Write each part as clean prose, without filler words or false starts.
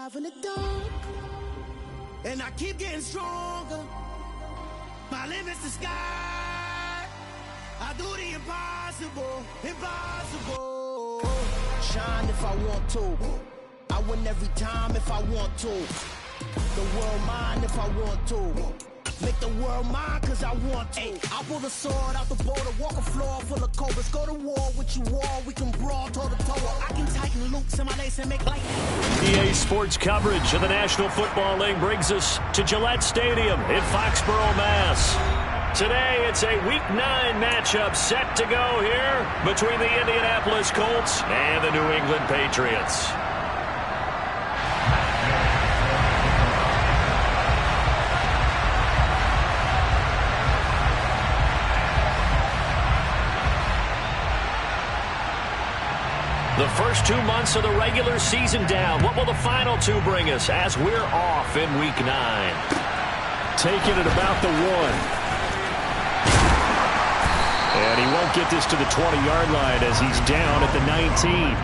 survive in the dark, and I keep getting stronger. My limit's the sky. I do the impossible, impossible. Shine if I want to. I win every time if I want to. The world mine if I want to. Make the world mine cause I want to. Ay, I'll pull the sword out the border, walk a floor full of cobras. Go to war with you all, we can brawl toe to toe. I can tighten loops in my lace and make light. EA Sports coverage of the National Football League brings us to Gillette Stadium in Foxborough, Mass. Today, it's a Week 9 matchup set to go here between the Indianapolis Colts and the New England Patriots. The first 2 months of the regular season down. What will the final 2 bring us as we're off in Week 9? Taking it about the 1. And he won't get this to the 20-yard line as he's down at the 19.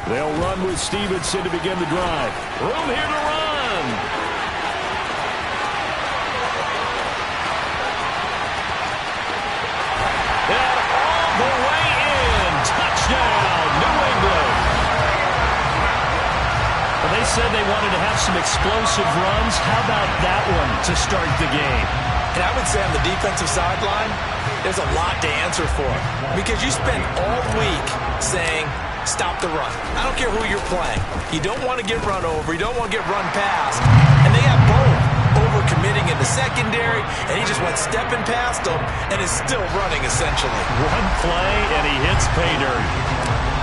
They'll run with Stevenson to begin the drive. Room here to run. And all the way in. Touchdown, New England. Well, they said they wanted to have some explosive runs. How about that one to start the game? And I would say on the defensive sideline, there's a lot to answer for. Because you spend all week saying, stop the run. I don't care who you're playing. You don't want to get run over. You don't want to get run past. And they got both. Over-committing in the secondary, and he just went stepping past them and is still running, essentially. One play, and he hits pay dirt.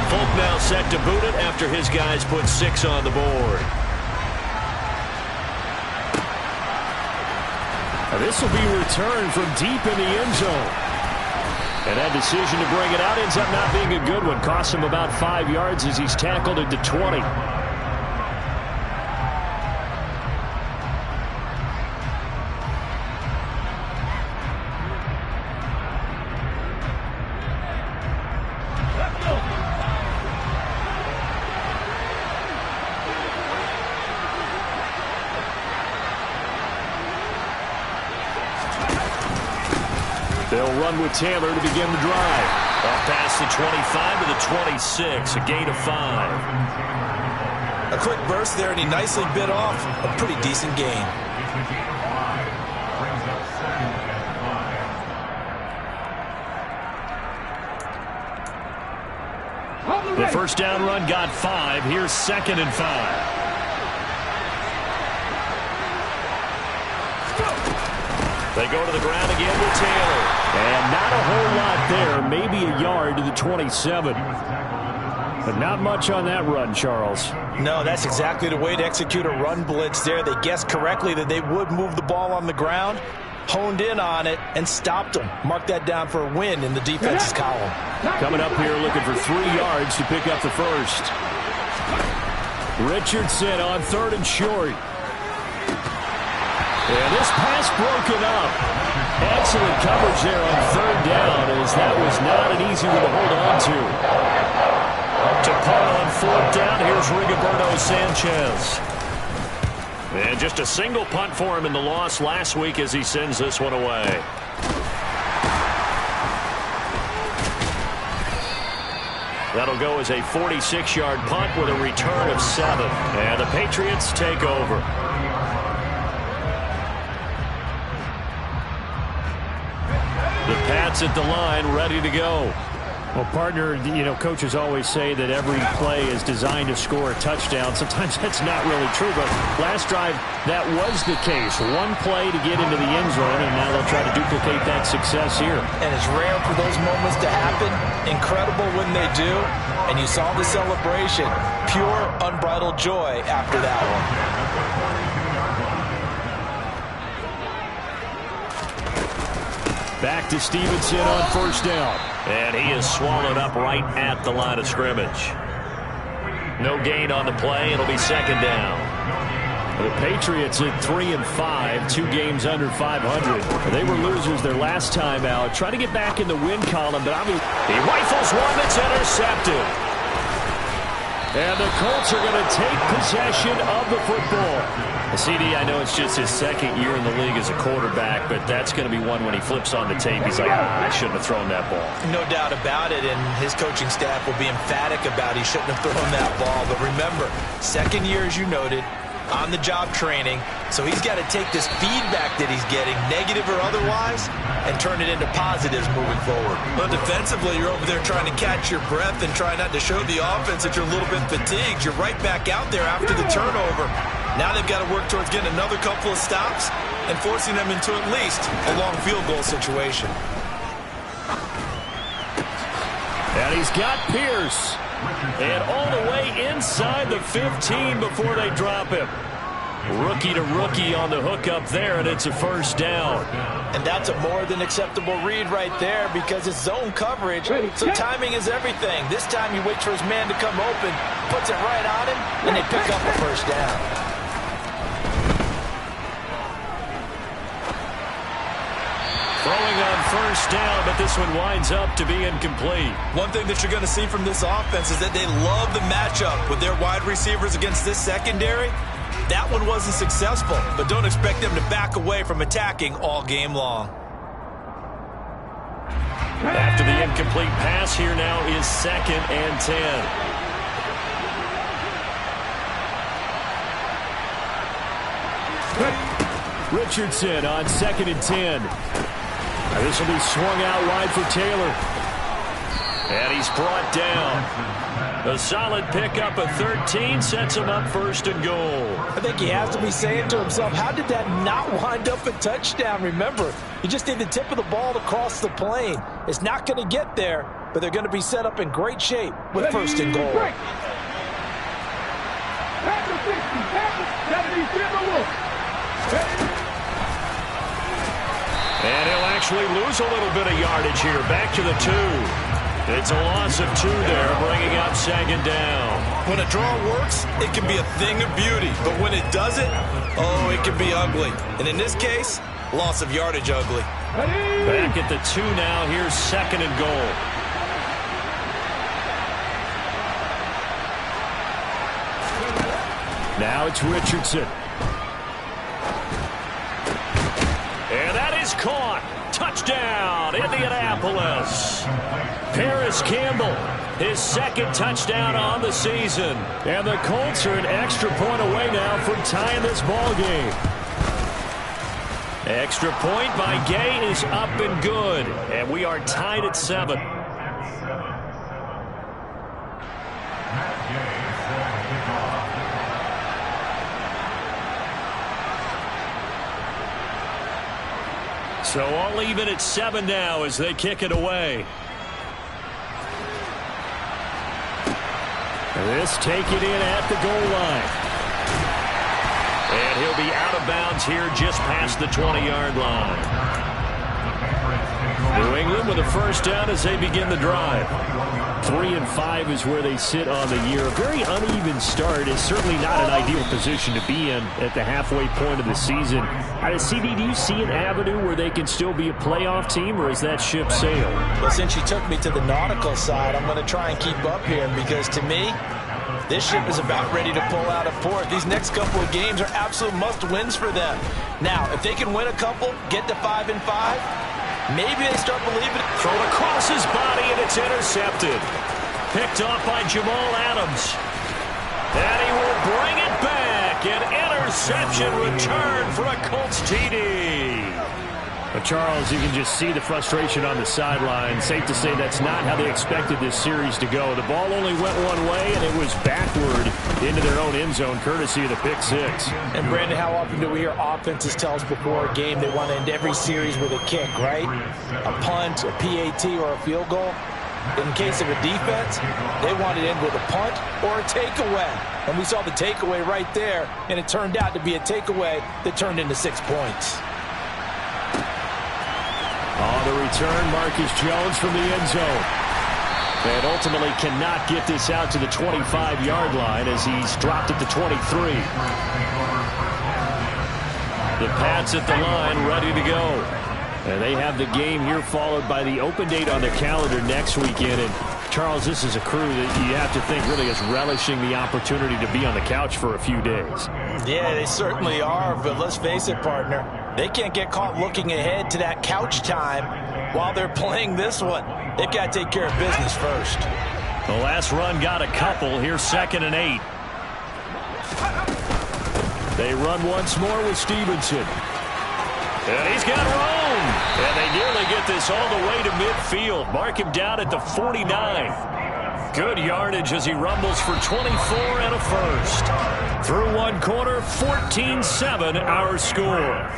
Folk now set to boot it after his guys put 6 on the board. Now this will be returned from deep in the end zone. And that decision to bring it out ends up not being a good one. Costs him about 5 yards as he's tackled into 20. They'll run with Taylor to begin the drive. Off past the 25 to the 26, a gain of 5. A quick burst there, and he nicely bit off a pretty decent gain. The first down run got 5. Here's 2nd and 5. They go to the ground again with Taylor. And not a whole lot there. Maybe a yard to the 27. But not much on that run, Charles. No, that's exactly the way to execute a run blitz there. They guessed correctly that they would move the ball on the ground, honed in on it, and stopped them. Mark that down for a win in the defense's column. Coming up here looking for 3 yards to pick up the first. Richardson on 3rd and short. And this pass broken up. Excellent coverage there on 3rd down, as that was not an easy one to hold on to. To punt on 4th down, here's Rigoberto Sanchez. And just a single punt for him in the loss last week as he sends this one away. That'll go as a 46-yard punt with a return of 7. And the Patriots take over. The Pats at the line, ready to go. Well, partner, coaches always say that every play is designed to score a touchdown. Sometimes that's not really true, but last drive, that was the case. One play to get into the end zone, and now they'll try to duplicate that success here. And it's rare for those moments to happen. Incredible when they do. And you saw the celebration. Pure, unbridled joy after that one. Back to Stevenson on first down. And he is swallowed up right at the line of scrimmage. No gain on the play. It'll be second down. The Patriots at 3-5, 2 games under 500. They were losers their last time out. Trying to get back in the win column, but obviously he rifles one that's intercepted. And the Colts are going to take possession of the football. CD, I know it's just his second year in the league as a quarterback, but that's going to be one when he flips on the tape. He's like, I shouldn't have thrown that ball. No doubt about it, and his coaching staff will be emphatic about he shouldn't have thrown that ball. But remember, second year, as you noted, on-the-job training, so he's got to take this feedback that he's getting, negative or otherwise, and turn it into positives moving forward. But defensively, you're over there trying to catch your breath and try not to show the offense that you're a little bit fatigued. You're right back out there after the turnover. Now they've got to work towards getting another couple of stops and forcing them into at least a long field goal situation. And he's got Pierce. And all the way inside the 15 before they drop him. Rookie to rookie on the hookup there, and it's a first down. And that's a more than acceptable read right there because it's zone coverage, so timing is everything. This time he waits for his man to come open, puts it right on him, and they pick up a first down. Throwing on first down, but this one winds up to be incomplete. One thing that you're going to see from this offense is that they love the matchup with their wide receivers against this secondary. That one wasn't successful, but don't expect them to back away from attacking all game long. After the incomplete pass, here now is 2nd and 10. Richardson on 2nd and 10. This will be swung out wide for Taylor. And he's brought down. A solid pickup of 13 sets him up 1st and goal. I think he has to be saying to himself, how did that not wind up a touchdown? Remember, you just need the tip of the ball to cross the plane. It's not going to get there, but they're going to be set up in great shape with 1st and goal. And he'll actually lose a little bit of yardage here. Back to the 2. It's a loss of 2 there, bringing up 2nd down. When a draw works, it can be a thing of beauty. But when it doesn't, oh, it can be ugly. And in this case, loss of yardage ugly. Back at the 2 now. Here's 2nd and goal. Now it's Richardson. And that is caught. Touchdown, Indianapolis. Paris Campbell, his 2nd touchdown on the season. And the Colts are an extra point away now from tying this ball game. Extra point by Gay is up and good. And we are tied at 7. So all even at 7 now as they kick it away. This take it in at the goal line. And he'll be out of bounds here just past the 20-yard line. New England with a first down as they begin the drive. 3-5 is where they sit on the year. A very uneven start. It's certainly not an ideal position to be in at the halfway point of the season. CD, do you see an avenue where they can still be a playoff team, or is that ship sailed? Well, since you took me to the nautical side, I'm going to try and keep up here because, to me, this ship is about ready to pull out of port. These next couple of games are absolute must-wins for them. Now, if they can win a couple, get to 5-5, maybe they start believing. Thrown across his body, and it's intercepted. Picked off by Jamal Adams. And he will bring it back. An interception return for a Colts TD. But Charles, you can just see the frustration on the sideline. Safe to say that's not how they expected this series to go. The ball only went one way, and it was backward into their own end zone, courtesy of the pick 6. And, Brandon, how often do we hear offenses tell us before a game they want to end every series with a kick, right? A punt, a PAT, or a field goal. In case of a defense, they want to end with a punt or a takeaway. And we saw the takeaway right there, and it turned out to be a takeaway that turned into 6 points. On the return, Marcus Jones from the end zone. And ultimately cannot get this out to the 25-yard line as he's dropped at the 23. The Pats at the line, ready to go. And they have the game here followed by the open date on their calendar next weekend. And Charles, this is a crew that you have to think really is relishing the opportunity to be on the couch for a few days. Yeah, they certainly are, but let's face it, partner. They can't get caught looking ahead to that couch time while they're playing this one. They've got to take care of business first. The last run got a couple. Here's 2nd and 8. They run once more with Stevenson. And he's got room. And they nearly get this all the way to midfield. Mark him down at the 49. Good yardage as he rumbles for 24 and a first. Through one quarter, 14-7 our score.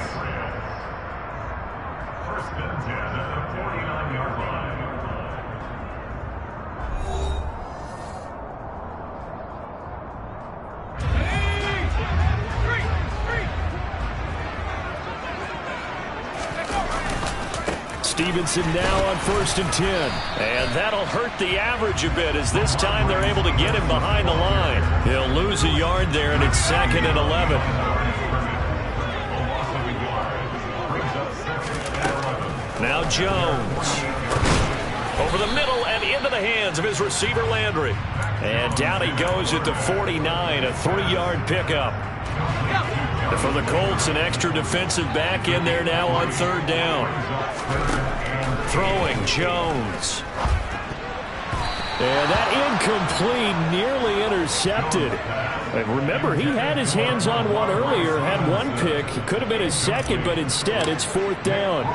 Stevenson now on 1st and 10. And that'll hurt the average a bit as this time they're able to get him behind the line. He'll lose a yard there, and it's 2nd and 11. Now Jones. Over the middle and into the hands of his receiver Landry. And down he goes at the 49, a 3-yard pickup. And for the Colts, an extra defensive back in there now on 3rd down. Throwing Jones. And that incomplete, nearly intercepted. Remember, he had his hands on one earlier, had one pick. It could have been his second, but instead it's 4th down.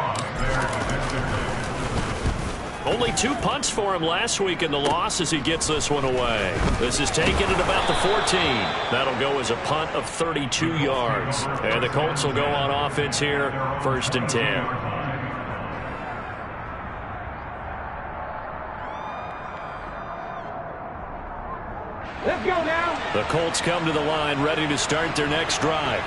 Only 2 punts for him last week in the loss as he gets this one away. This is taken at about the 14. That'll go as a punt of 32 yards. And the Colts will go on offense here, 1st and 10. Let's go now. The Colts come to the line ready to start their next drive.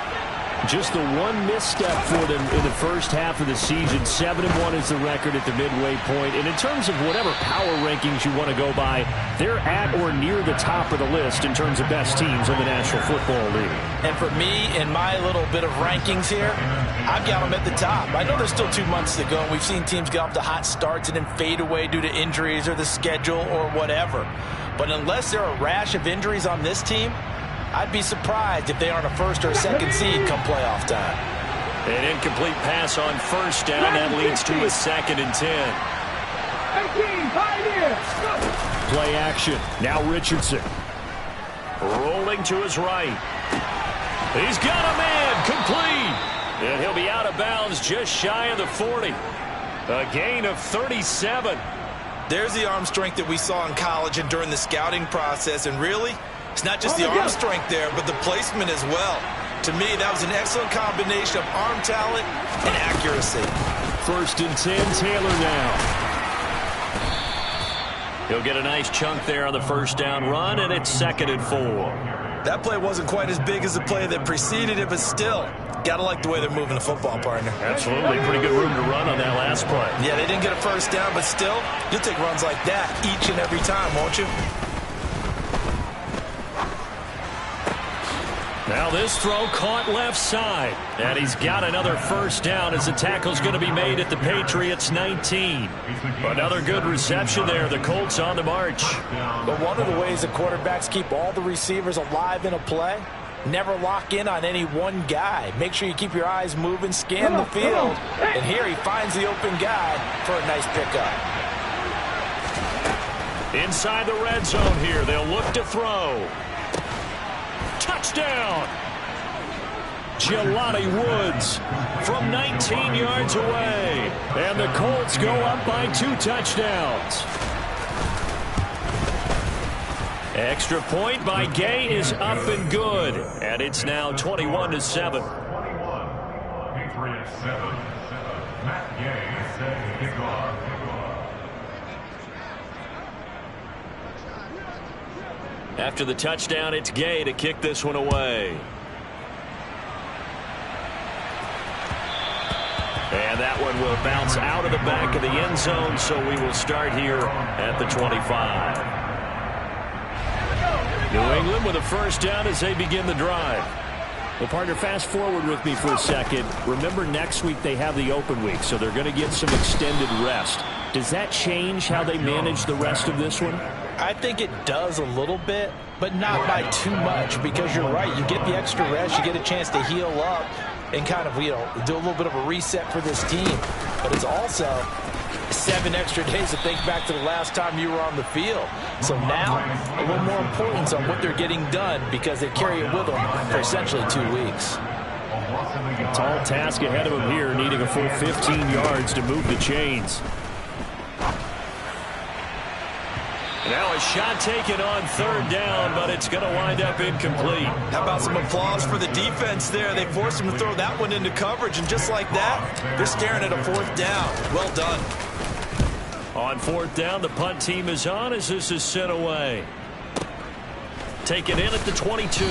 Just the one misstep for them in the first half of the season. 7-1 is the record at the midway point. And in terms of whatever power rankings you want to go by, they're at or near the top of the list in terms of best teams in the National Football League. And for me, in my little bit of rankings here, I've got them at the top. I know there's still 2 months to go, and we've seen teams get off to hot starts and then fade away due to injuries or the schedule or whatever. But unless there are a rash of injuries on this team, I'd be surprised if they aren't a 1st or a 2nd seed come playoff time. An incomplete pass on 1st down. That leads to a 2nd and 10. Play action. Now Richardson. Rolling to his right. He's got a man. Complete. And he'll be out of bounds just shy of the 40. A gain of 37. There's the arm strength that we saw in college and during the scouting process. And really, it's not just the arm strength there, but the placement as well. To me, that was an excellent combination of arm talent and accuracy. 1st and 10, Taylor now. He'll get a nice chunk there on the 1st down run, and it's 2nd and 4. That play wasn't quite as big as the play that preceded it, but still, got to like the way they're moving the football, partner. Absolutely. Pretty good room to run on that last play. Yeah, they didn't get a 1st down, but still, you'll take runs like that each and every time, won't you? Now this throw caught left side. And he's got another 1st down as the tackle's going to be made at the Patriots 19. Another good reception there. The Colts on the march. But one of the ways that quarterbacks keep all the receivers alive in a play, never lock in on any one guy. Make sure you keep your eyes moving, scan the field. And here he finds the open guy for a nice pickup. Inside the red zone here. They'll look to throw. Touchdown! Jelani Woods from 19 yards away. And the Colts go up by 2 touchdowns. Extra point by Gay is up and good. And it's now 21-7. Patriots 7. Matt Gay set to kick off. After the touchdown, it's Gay to kick this one away. And that one will bounce out of the back of the end zone, so we will start here at the 25. New England with a first down as they begin the drive. Well, partner, fast forward with me for a second. Remember, next week they have the open week, so they're going to get some extended rest. Does that change how they manage the rest of this one? I think it does a little bit, but not by too much, because you're right. You get the extra rest, you get a chance to heal up and kind of, do a little bit of a reset for this team. But it's also 7 extra days to think back to the last time you were on the field. So now, a little more importance on what they're getting done, because they carry it with them for essentially 2 weeks. A tall task ahead of them here, needing a full 15 yards to move the chains. Now a shot taken on third down, but it's going to wind up incomplete. How about some applause for the defense there? They forced him to throw that one into coverage, and just like that, they're staring at a 4th down. Well done. On 4th down, the punt team is on as this is sent away. Taken in at the 22.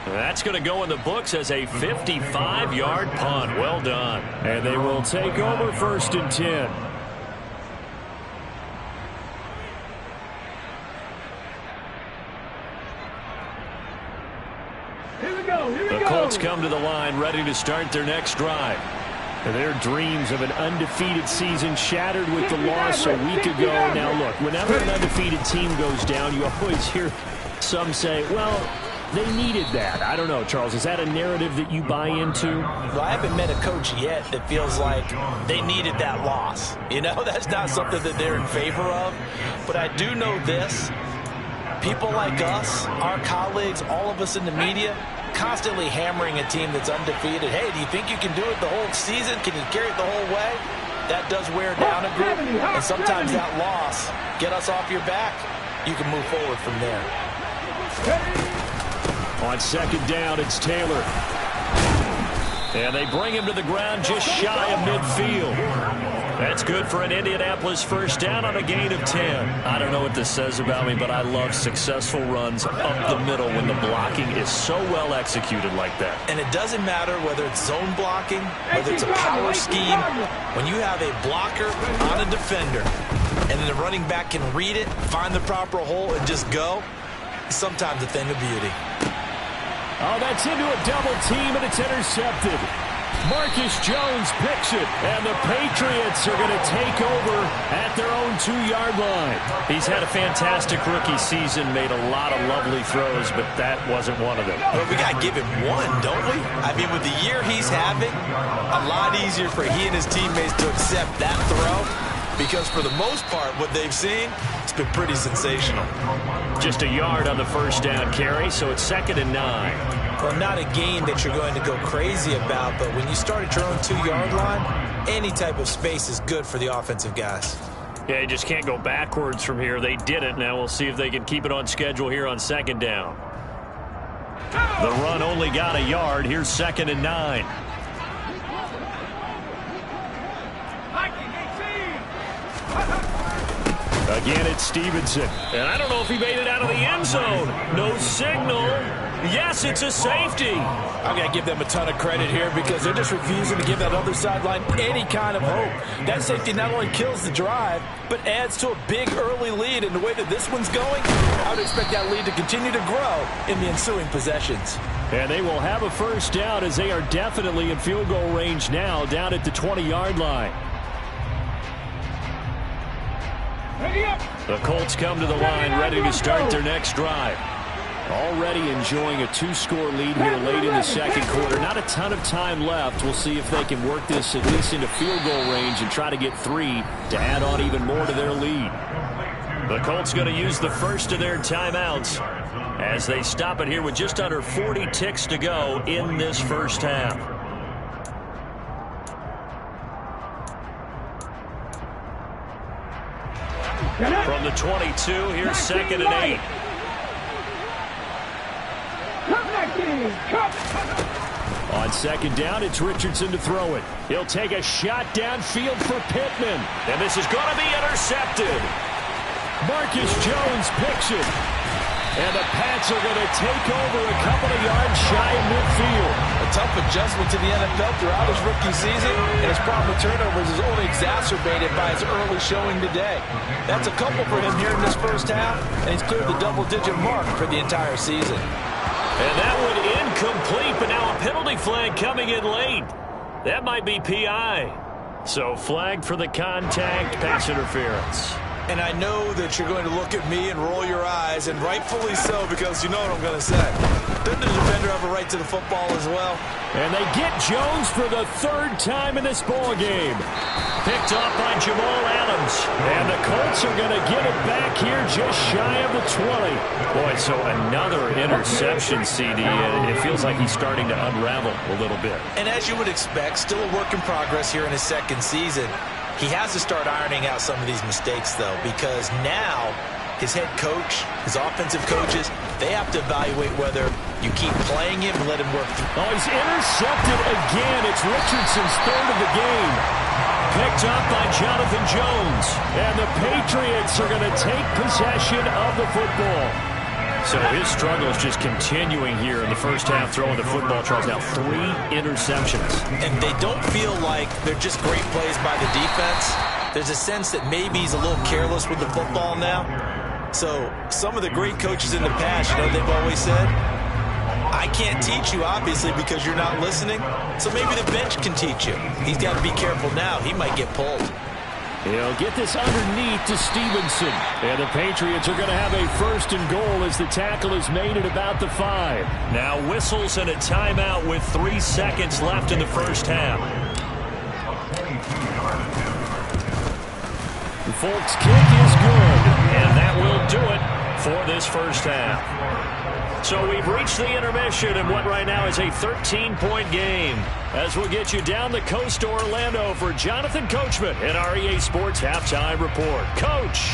That's going to go in the books as a 55-yard punt. Well done. And they will take over 1st and 10. The Colts come to the line ready to start their next drive. Their dreams of an undefeated season shattered with the loss a week ago. Now, look, whenever an undefeated team goes down, you always hear some say, well, they needed that. I don't know, Charles. Is that a narrative that you buy into? Well, I haven't met a coach yet that feels like they needed that loss. That's not something that they're in favor of. But I do know this. People like us, our colleagues, all of us in the media, constantly hammering a team that's undefeated. Hey, do you think you can do it the whole season? Can you carry it the whole way? That does wear down a group, and sometimes that loss, get us off your back, you can move forward from there. On 2nd down, it's Taylor. And they bring him to the ground just shy of midfield. That's good for an Indianapolis first down on a gain of 10. I don't know what this says about me, but I love successful runs up the middle when the blocking is so well executed like that. And it doesn't matter whether it's zone blocking, whether it's a power scheme. When you have a blocker on a defender, and then the running back can read it, find the proper hole, and just go, sometimes a thing of beauty. Oh, that's into a double team, and it's intercepted. Marcus Jones picks it, and the Patriots are going to take over at their own 2-yard line. He's had a fantastic rookie season, made a lot of lovely throws, but that wasn't one of them. Well, we got to give him one, don't we? I mean, with the year he's having, a lot easier for he and his teammates to accept that throw, because for the most part, what they've seen, it's been pretty sensational. Just a yard on the first down carry, so it's 2nd and 9. Well, not a game that you're going to go crazy about, but when you start at your own 2-yard line, any type of space is good for the offensive guys. Yeah, you just can't go backwards from here. They did it. Now we'll see if they can keep it on schedule here on 2nd down. The run only got a yard. Here's 2nd and 9. Again, it's Stevenson. And I don't know if he made it out of the end zone. No signal. Yes, it's a safety. I'm going to give them a ton of credit here, because they're just refusing to give that other sideline any kind of hope. That safety not only kills the drive, but adds to a big early lead. And the way that this one's going, I would expect that lead to continue to grow in the ensuing possessions. And they will have a first down, as they are definitely in field goal range now, down at the 20-yard line. The Colts come to the line ready to start their next drive. Already enjoying a 2-score lead here late in the 2nd quarter. Not a ton of time left. We'll see if they can work this at least into field goal range and try to get 3 to add on even more to their lead. The Colts going to use the first of their timeouts as they stop it here with just under 40 ticks to go in this first half. From the 22, here's 2nd and 8. On 2nd down, it's Richardson to throw it. He'll take a shot downfield for Pittman. And this is going to be intercepted. Marcus Jones picks it. And the Pats are going to take over a couple of yards shy of midfield. A tough adjustment to the NFL throughout his rookie season, and his problem with turnovers is only exacerbated by his early showing today. That's a couple for him here in this first half, and he's cleared the double-digit mark for the entire season. And that one incomplete, but now a penalty flag coming in late. That might be PI. So flag for the contact, pass interference. And I know that you're going to look at me and roll your eyes, and rightfully so, because you know what I'm going to say. Doesn't the defender have a right to the football as well? And they get Jones for the third time in this ball game. Picked off by Jamal Adams. And the Colts are going to get it back here just shy of the 20. Boy, so another interception, CD, and it feels like he's starting to unravel a little bit. And as you would expect, still a work in progress here in his second season. He has to start ironing out some of these mistakes, though, because now his head coach, his offensive coaches, they have to evaluate whether you keep playing him and let him work through. Oh, he's intercepted again. It's Richardson's third of the game. Picked up by Jonathan Jones. And the Patriots are going to take possession of the football. So his struggle is just continuing here in the first half, throwing the football. Charles, now 3 interceptions. And they don't feel like they're just great plays by the defense. There's a sense that maybe he's a little careless with the football now. So some of the great coaches in the past, you know, they've always said, I can't teach you, obviously, because you're not listening. So maybe the bench can teach you. He's got to be careful now. He might get pulled. He'll get this underneath to Stevenson. And the Patriots are going to have a first and goal as the tackle is made at about the 5. Now whistles and a timeout with 3 seconds left in the first half. The Folks kick is good. And that will do it for this first half. So we've reached the intermission in what right now is a 13-point game. As we'll get you down the coast to Orlando for Jonathan Coachman in our EA Sports Halftime Report. Coach!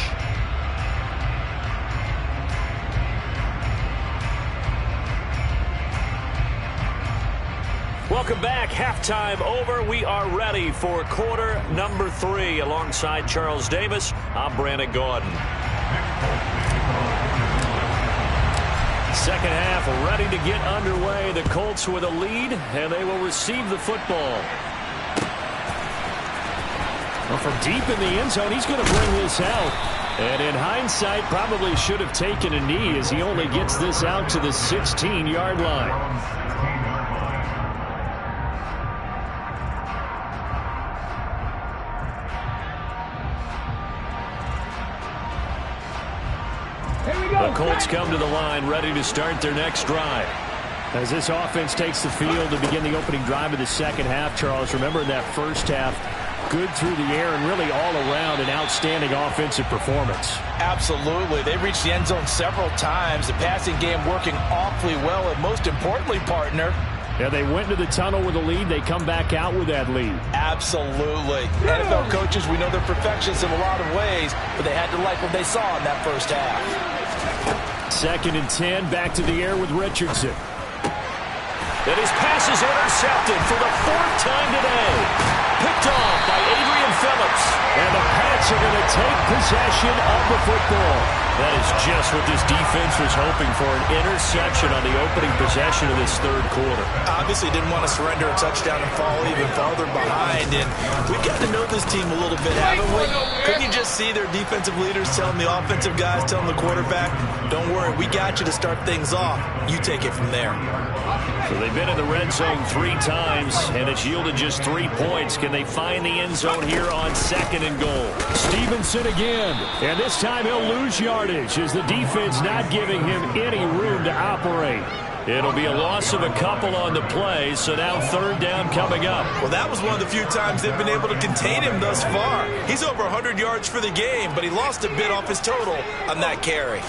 Welcome back. Halftime over. We are ready for quarter number 3. Alongside Charles Davis, I'm Brandon Gaudin. Second half ready to get underway. The Colts with a lead, and they will receive the football. Well, from deep in the end zone, he's going to bring this out. And in hindsight, probably should have taken a knee as he only gets this out to the 16-yard line. The Colts come to the line, ready to start their next drive. As this offense takes the field to begin the opening drive of the second half, Charles, remember in that first half, good through the air and really all around an outstanding offensive performance. Absolutely. They reached the end zone several times. The passing game working awfully well, and most importantly, partner, yeah, they went into the tunnel with a lead. They come back out with that lead. Absolutely. NFL coaches, we know they're perfectionists in a lot of ways, but they had to like what they saw in that first half. 2nd and 10, back to the air with Richardson. And his pass is intercepted for the 4th time today. Picked off by Adrian Phillips. And the Pats are going to take possession of the football. That is just what this defense was hoping for, an interception on the opening possession of this third quarter. Obviously didn't want to surrender a touchdown and fall even farther behind. And we've got to know this team a little bit, haven't we? Couldn't you just see their defensive leaders telling the offensive guys, telling the quarterback, don't worry, we got you to start things off. You take it from there. So they've been in the red zone 3 times, and it's yielded just 3 points. Can they find the end zone here on 2nd and goal? Stevenson again, and this time he'll lose yardage as the defense not giving him any room to operate. It'll be a loss of a couple on the play, so now 3rd down coming up. Well, that was one of the few times they've been able to contain him thus far. He's over 100 yards for the game, but he lost a bit off his total on that carry.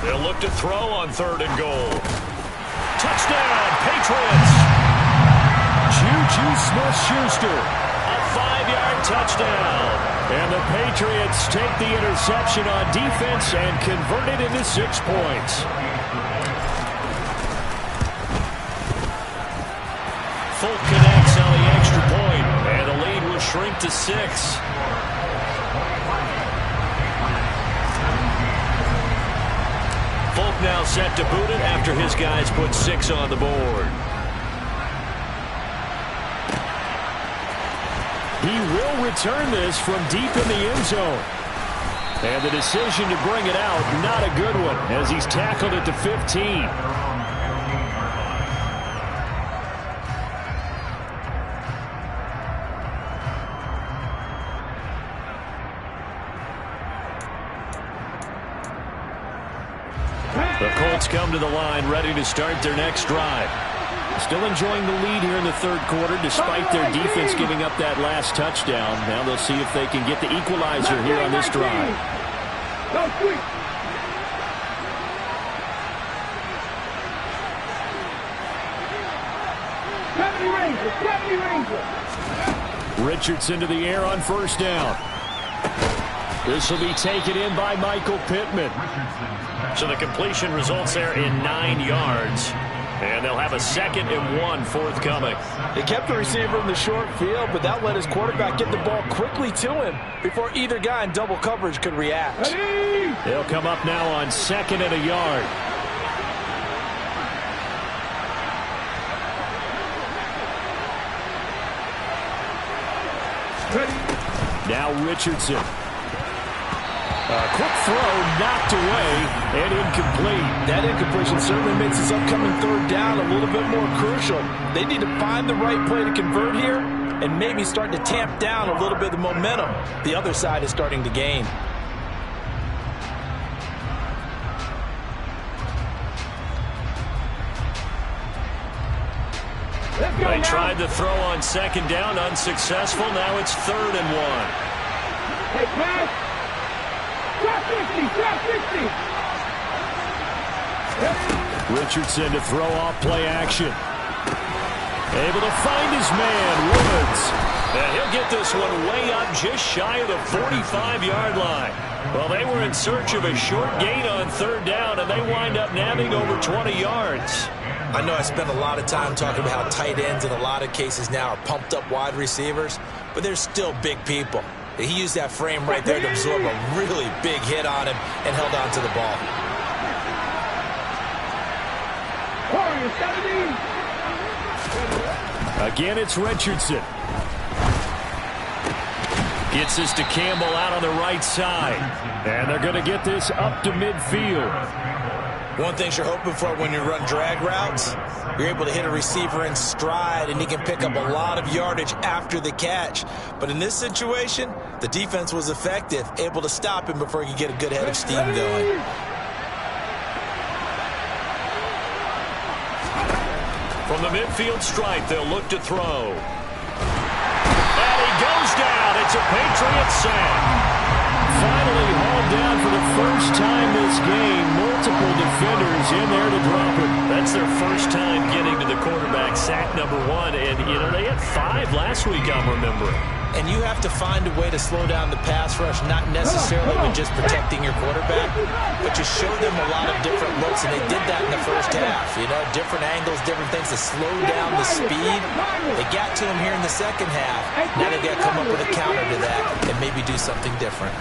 They'll look to throw on 3rd and goal. Touchdown, Patriots! Juju Smith-Schuster. A 5-yard touchdown. And the Patriots take the interception on defense and convert it into 6 points. Folk connects on the extra point, and the lead will shrink to 6. Folk now set to boot it after his guys put 6 on the board. He will return this from deep in the end zone. And the decision to bring it out, not a good one, as he's tackled at the 15. The Colts come to the line, ready to start their next drive. Still enjoying the lead here in the third quarter, despite their defense giving up that last touchdown. Now they'll see if they can get the equalizer here on this drive. Richardson to the air on first down. This will be taken in by Michael Pittman. So the completion results there in 9 yards. And they'll have a 2nd and 1 forthcoming. They kept the receiver in the short field, but that let his quarterback get the ball quickly to him before either guy in double coverage could react. They'll come up now on 2nd and a yard. Now Richardson. A quick throw knocked away and incomplete. That incompletion certainly makes this upcoming third down a little bit more crucial. They need to find the right play to convert here and maybe start to tamp down a little bit of the momentum the other side is starting to gain. They tried to throw on 2nd down, unsuccessful. Now it's 3rd and 1. Hey, pass. Drop 50. Richardson to throw off play action. Able to find his man, Woods. And he'll get this one way up just shy of the 45-yard line. Well, they were in search of a short gain on 3rd down, and they wind up nabbing over 20 yards. I know I spent a lot of time talking about how tight ends in a lot of cases now are pumped up wide receivers, but they're still big people. He used that frame right there to absorb a really big hit on him and held on to the ball. Again, it's Richardson. Gets this to Campbell out on the right side. And they're going to get this up to midfield. One thing you're hoping for when you run drag routes, you're able to hit a receiver in stride and he can pick up a lot of yardage after the catch. But in this situation, the defense was effective, able to stop him before he could get a good head of steam going. From the midfield stripe, they'll look to throw. And he goes down. It's a Patriots sack. Finally hauled down for the first time this game. Multiple defenders in there to drop him. That's their first time getting to the quarterback, sack number 1. And, you know, they had 5 last week, I'm remembering. And you have to find a way to slow down the pass rush, not necessarily with just protecting your quarterback, but just show them a lot of different looks, and they did that in the first half. You know, different angles, different things to slow down the speed. They got to him here in the second half. Now they've got to come up with a counter to that and maybe do something different.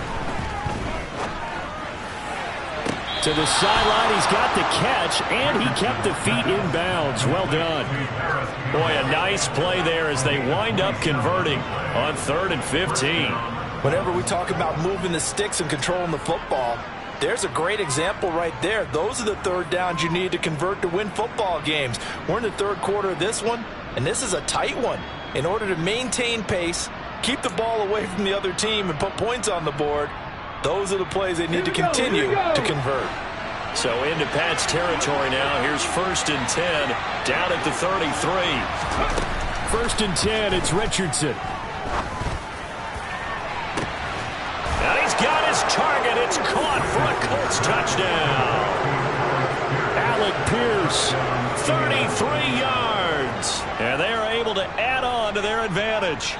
To the sideline, he's got the catch, and he kept the feet in bounds. Well done. Boy, a nice play there as they wind up converting on 3rd and 15. Whenever we talk about moving the sticks and controlling the football, there's a great example right there. Those are the third downs you need to convert to win football games. We're in the third quarter of this one, and this is a tight one. In order to maintain pace, keep the ball away from the other team, and put points on the board, those are the plays they need to continue to convert. So into Pat's territory now. Here's 1st and 10 down at the 33. 1st and 10, it's Richardson. Now he's got his target. It's caught for a Colts touchdown. Alec Pierce. 33 yards. And they are able to add on to their advantage.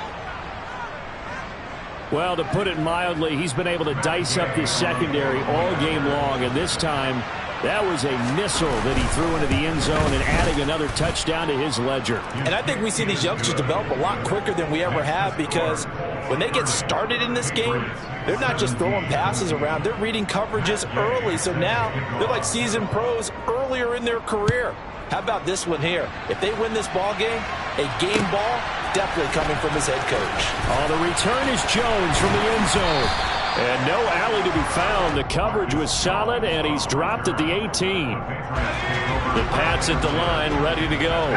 Well, to put it mildly, he's been able to dice up this secondary all game long, and this time That was a missile that he threw into the end zone and adding another touchdown to his ledger. And I think we see these youngsters develop a lot quicker than we ever have, because when they get started in this game, they're not just throwing passes around. They're reading coverages early. So now they're like seasoned pros earlier in their career. How about this one here? If they win this ball game, a game ball definitely coming from his head coach. Oh, the return is Jones from the end zone. And no alley to be found. The coverage was solid, and he's dropped at the 18. The Pats at the line, ready to go.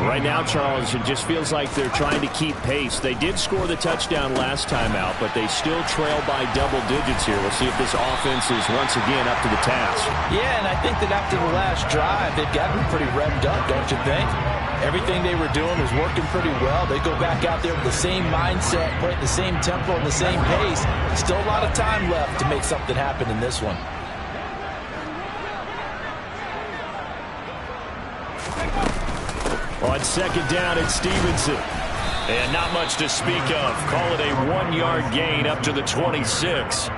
Right now, Charles, it just feels like they're trying to keep pace. They did score the touchdown last time out, but they still trail by double digits here. We'll see if this offense is once again up to the task. Yeah, and I think that after the last drive, they've gotten pretty revved up, don't you think? Everything they were doing was working pretty well. They go back out there with the same mindset, play at the same tempo and the same pace. Still a lot of time left to make something happen in this one. On second down, it's Stevenson. And not much to speak of. Call it a 1-yard gain up to the 26.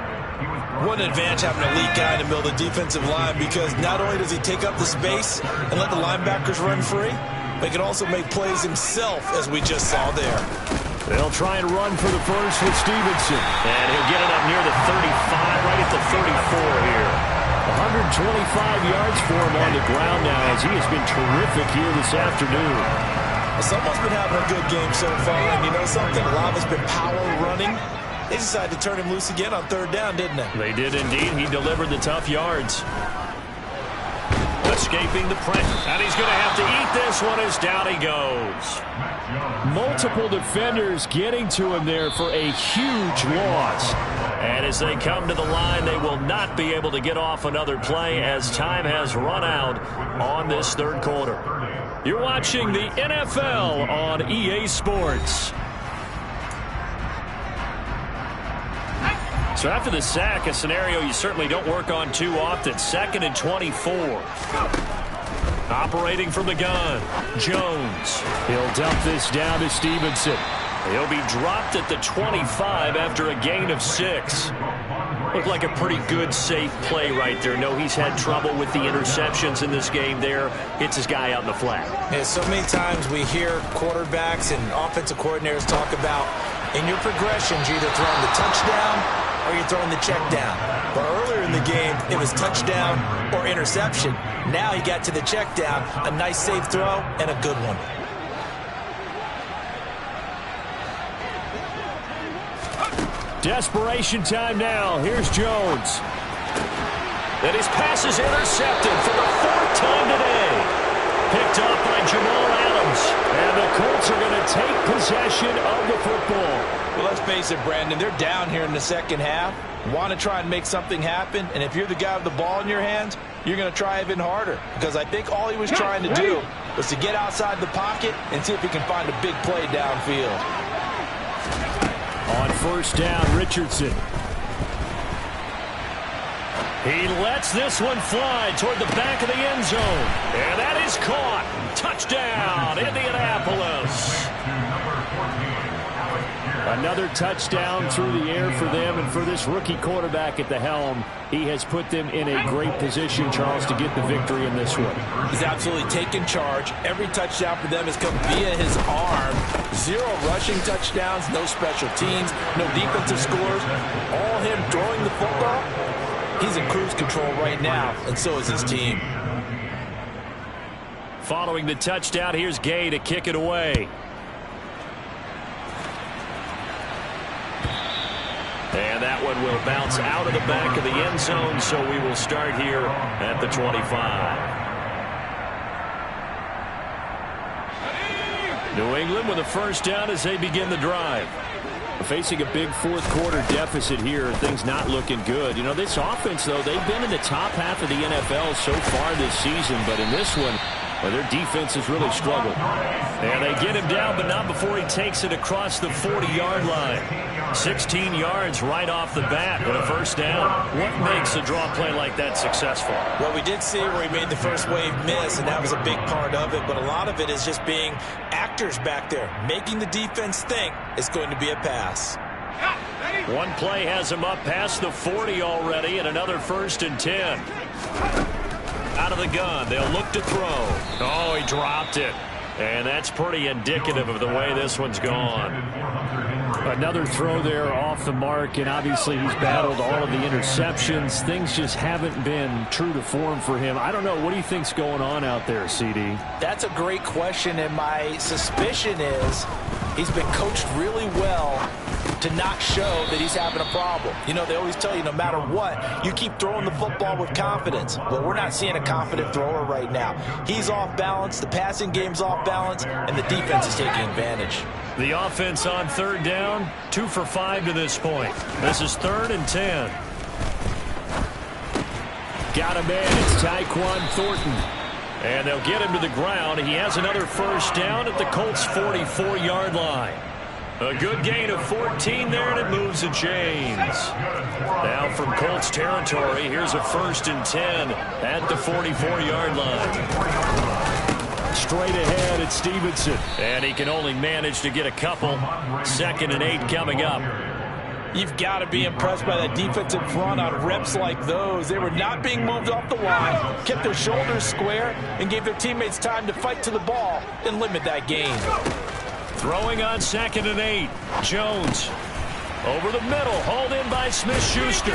What an advantage having an elite guy in the middle of the defensive line, because not only does he take up the space and let the linebackers run free, but he can also make plays himself, as we just saw there. They'll try and run for the first with Stevenson. And he'll get it up near the 35, right at the 34 here. 125 yards for him on the ground now, as he has been terrific here this afternoon. Someone's been having a good game so far, and you know something? A lot of it's been power running. They decided to turn him loose again on third down, didn't they? They did indeed. He delivered the tough yards. Escaping the pressure. And he's going to have to eat this one as down he goes. Multiple defenders getting to him there for a huge loss. And as they come to the line, they will not be able to get off another play as time has run out on this third quarter. You're watching the NFL on EA Sports. So after the sack, a scenario you certainly don't work on too often. 2nd and 24. Operating from the gun, Jones. He'll dump this down to Stevenson. He'll be dropped at the 25 after a gain of 6. Looked like a pretty good, safe play right there. No, he's had trouble with the interceptions in this game there. Hits his guy out in the flat. Yeah, so many times we hear quarterbacks and offensive coordinators talk about, in your progressions, you're either throwing the touchdown or you're throwing the check down. But earlier in the game, it was touchdown or interception. Now he got to the check down, a nice safe throw, and a good one. Desperation time now. Here's Jones. And his pass is intercepted for the 4th time today. Picked up by Jamal Adams. And the Colts are going to take possession of the football. Well, let's face it, Brandon, they're down here in the second half. Want to try and make something happen, and if you're the guy with the ball in your hands, you're going to try even harder, because I think all he was trying to do was to get outside the pocket and see if he can find a big play downfield. On first down, Richardson. He lets this one fly toward the back of the end zone. And that is caught. Touchdown, Indianapolis. Another touchdown through the air for them, and for this rookie quarterback at the helm, he has put them in a great position, Charles, to get the victory in this one. He's absolutely taken charge. Every touchdown for them has come via his arm. 0 rushing touchdowns, no special teams, no defensive scores. All him throwing the football. He's in cruise control right now, and so is his team. Following the touchdown, here's Gay to kick it away. And that one will bounce out of the back of the end zone, so we will start here at the 25. New England with a first down as they begin the drive. Facing a big fourth quarter deficit here, things not looking good. You know, this offense, though, they've been in the top half of the NFL so far this season, but in this one, well, their defense has really struggled. And they get him down, but not before he takes it across the 40-yard line. 16 yards right off the bat with a first down. What makes a draw play like that successful? Well, we did see where he made the first wave miss, and that was a big part of it. But a lot of it is just being actors back there, making the defense think it's going to be a pass. One play has him up past the 40 already, and another 1st and 10. Out of the gun, they'll look to throw. Oh, he dropped it. And that's pretty indicative of the way this one's gone. Another throw there off the mark, and obviously he's battled all of the interceptions. Things just haven't been true to form for him. I don't know. What do you think's going on out there, CD? That's a great question, and my suspicion is he's been coached really well to not show that he's having a problem. You know, they always tell you no matter what, you keep throwing the football with confidence. Well, we're not seeing a confident thrower right now. He's off balance, the passing game's off balance, and the defense is taking advantage. The offense on third down, 2 for 5 to this point. This is 3rd and 10. Got a man. It's Tyquan Thornton. And they'll get him to the ground. He has another first down at the Colts' 44-yard line. A good gain of 14 there, and it moves the chains. Now from Colts territory, here's a 1st and 10 at the 44-yard line. Straight ahead, it's Stevenson. And he can only manage to get a couple. 2nd and 8 coming up. You've got to be impressed by that defensive front on reps like those. They were not being moved off the line, kept their shoulders square, and gave their teammates time to fight to the ball and limit that gain. Throwing on 2nd and 8. Jones over the middle, hauled in by Smith-Schuster.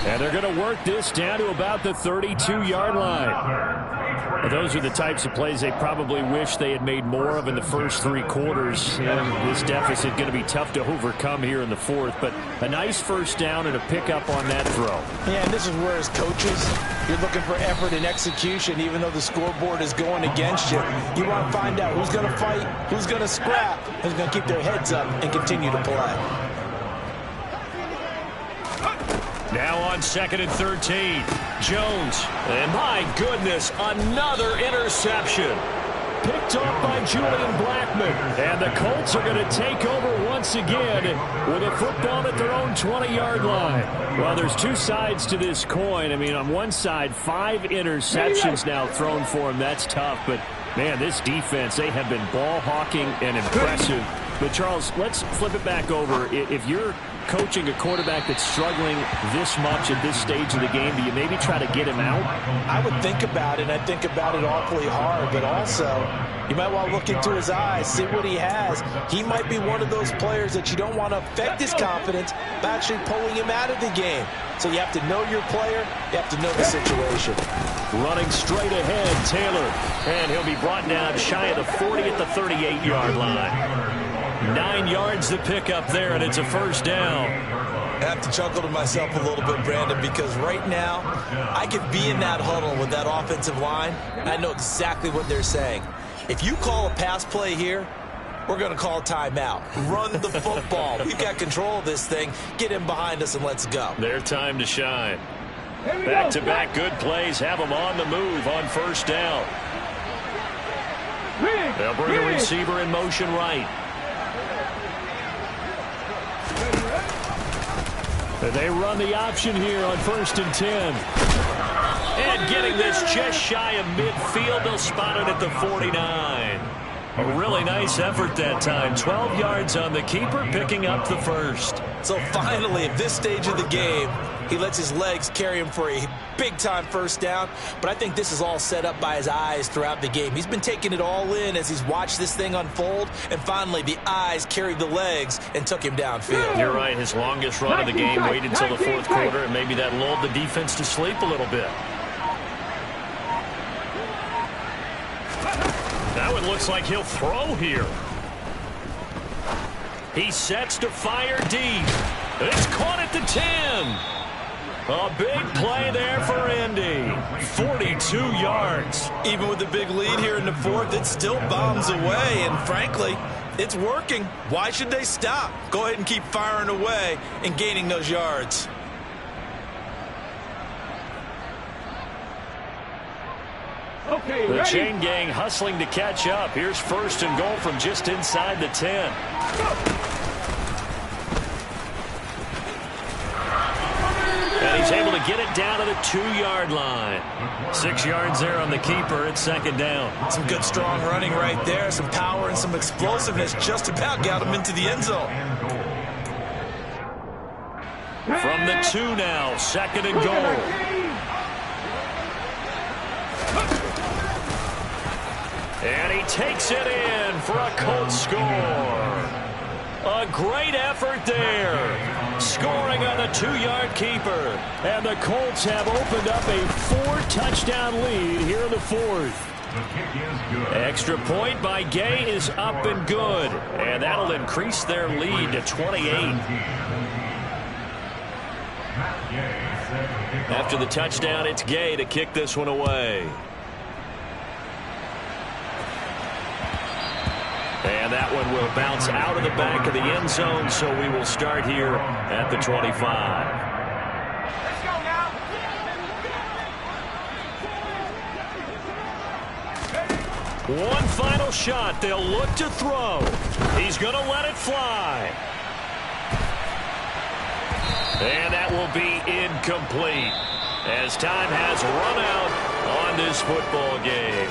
And they're going to work this down to about the 32-yard line. Those are the types of plays they probably wish they had made more of in the first 3 quarters. And this deficit going to be tough to overcome here in the 4th. But a nice first down and a pickup on that throw. Yeah, and this is where, as coaches, you're looking for effort and execution, even though the scoreboard is going against you. You want to find out who's going to fight, who's going to scrap, who's going to keep their heads up and continue to play. Now on 2nd and 13, Jones. And my goodness, another interception. Picked off by Julian Blackman. And the Colts are going to take over once again with a football at their own 20-yard line. Well, there's 2 sides to this coin. I mean, on one side, 5 interceptions now thrown for him. That's tough. But, man, this defense, they have been ball hawking and impressive. But, Charles, let's flip it back over. If you're coaching a quarterback that's struggling this much at this stage of the game, do you maybe try to get him out? I would think about it. I think about it awfully hard, but also you might want to look into his eyes, see what he has. He might be one of those players that you don't want to affect his confidence by actually pulling him out of the game. So you have to know your player. You have to know the situation. Running straight ahead, Taylor. And he'll be brought down shy of the 40 at the 38-yard line. 9 yards to pick up there, and it's a first down. I have to chuckle to myself a little bit, Brandon, because right now I could be in that huddle with that offensive line, and I know exactly what they're saying. If you call a pass play here, we're going to call timeout. Run the football. We've got control of this thing. Get him behind us and let's go. Their time to shine. Back-to-back good plays have them on the move on first down. They'll bring a receiver in motion right. They run the option here on 1st and 10. And getting this just shy of midfield, they'll spot it at the 49. A really nice effort that time. 12 yards on the keeper, picking up the first. So finally, at this stage of the game, he lets his legs carry him for a big-time first down. But I think this is all set up by his eyes throughout the game. He's been taking it all in as he's watched this thing unfold. And finally, the eyes carried the legs and took him downfield. You're right. His longest run of the game waited until the 4th quarter, and maybe that lulled the defense to sleep a little bit. Now it looks like he'll throw here. He sets to fire deep. It's caught at the 10. A big play there for Indy. 42 yards. Even with the big lead here in the 4th, it still bombs away. And frankly, it's working. Why should they stop? Go ahead and keep firing away and gaining those yards. Okay, the ready? chain gang hustling to catch up. Here's 1st and goal from just inside the 10. And he's able to get it down to the 2-yard line. 6 yards there on the keeper. It's 2nd down. Some good strong running right there. Some power and some explosiveness just about got him into the end zone. From the 2 now, 2nd and goal. And he takes it in for a Colts score. A great effort there. Scoring on the 2-yard keeper. And the Colts have opened up a 4-touchdown lead here in the fourth. Extra point by Gay is up and good. And that'll increase their lead to 28. After the touchdown, it's Gay to kick this one away. And that one will bounce out of the back of the end zone, so we will start here at the 25. Let's go now. One final shot. They'll look to throw. He's going to let it fly. And that will be incomplete as time has run out on this football game.